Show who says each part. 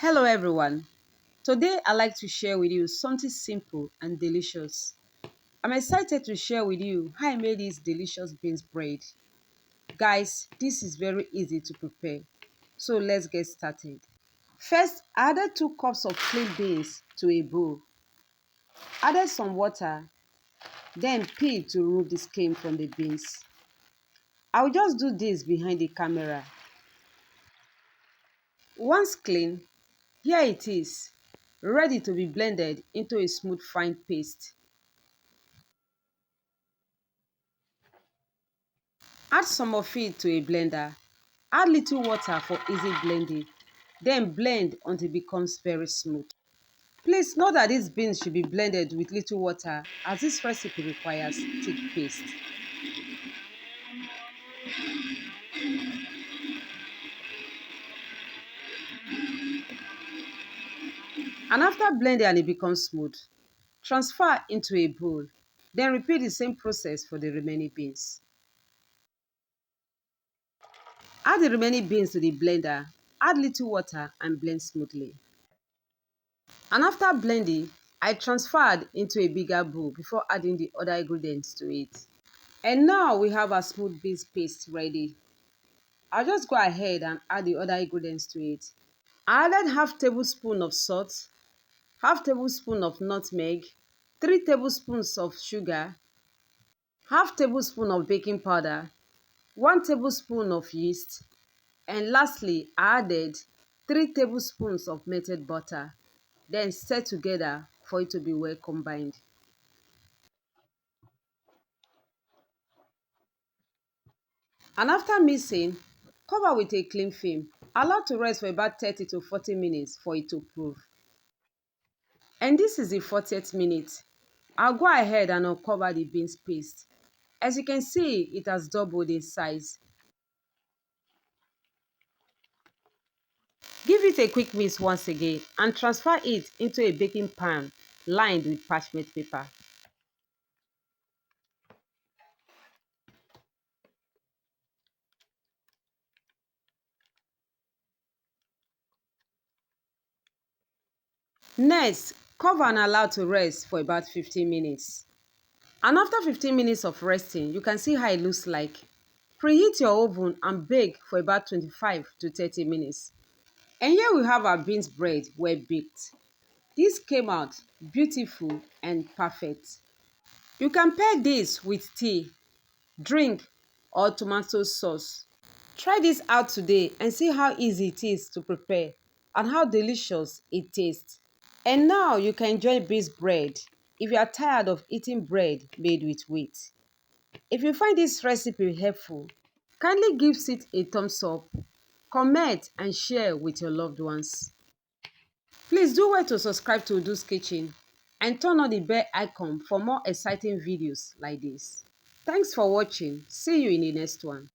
Speaker 1: Hello everyone. Today I'd like to share with you something simple and delicious. I'm excited to share with you how I made this delicious beans bread. Guys, this is very easy to prepare. So let's get started. First, I added 2 cups of clean beans to a bowl. Added some water, then peeled to remove the skin from the beans. I will just do this behind the camera. Once clean, here it is, ready to be blended into a smooth fine paste. Add some of it to a blender. Add little water for easy blending. Then blend until it becomes very smooth. Please note that these beans should be blended with little water as this recipe requires thick paste. And after blending and it becomes smooth, transfer into a bowl. Then repeat the same process for the remaining beans. Add the remaining beans to the blender. Add little water and blend smoothly. And after blending, I transferred into a bigger bowl before adding the other ingredients to it. And now we have our smooth beans paste ready. I'll just go ahead and add the other ingredients to it. I added half tablespoon of salt, half tablespoon of nutmeg, 3 tablespoons of sugar, half tablespoon of baking powder, 1 tablespoon of yeast, and lastly I added 3 tablespoons of melted butter. Then stir together for it to be well combined. And after mixing, cover with a cling film. Allow to rest for about 30 to 40 minutes for it to proof. And this is the 40th minute. I'll go ahead and uncover the beans paste. As you can see, it has doubled in size. Give it a quick mix once again and transfer it into a baking pan lined with parchment paper. Next, cover and allow to rest for about 15 minutes. And after 15 minutes of resting, you can see how it looks like. Preheat your oven and bake for about 25 to 30 minutes. And here we have our beans bread well baked. This came out beautiful and perfect. You can pair this with tea, drink, or tomato sauce. Try this out today and see how easy it is to prepare and how delicious it tastes. And now you can enjoy beans bread if you are tired of eating bread made with wheat. If you find this recipe helpful, kindly give it a thumbs up, comment and share with your loved ones. Please do well to subscribe to Udu's Kitchen and turn on the bell icon for more exciting videos like this. Thanks for watching. See you in the next one.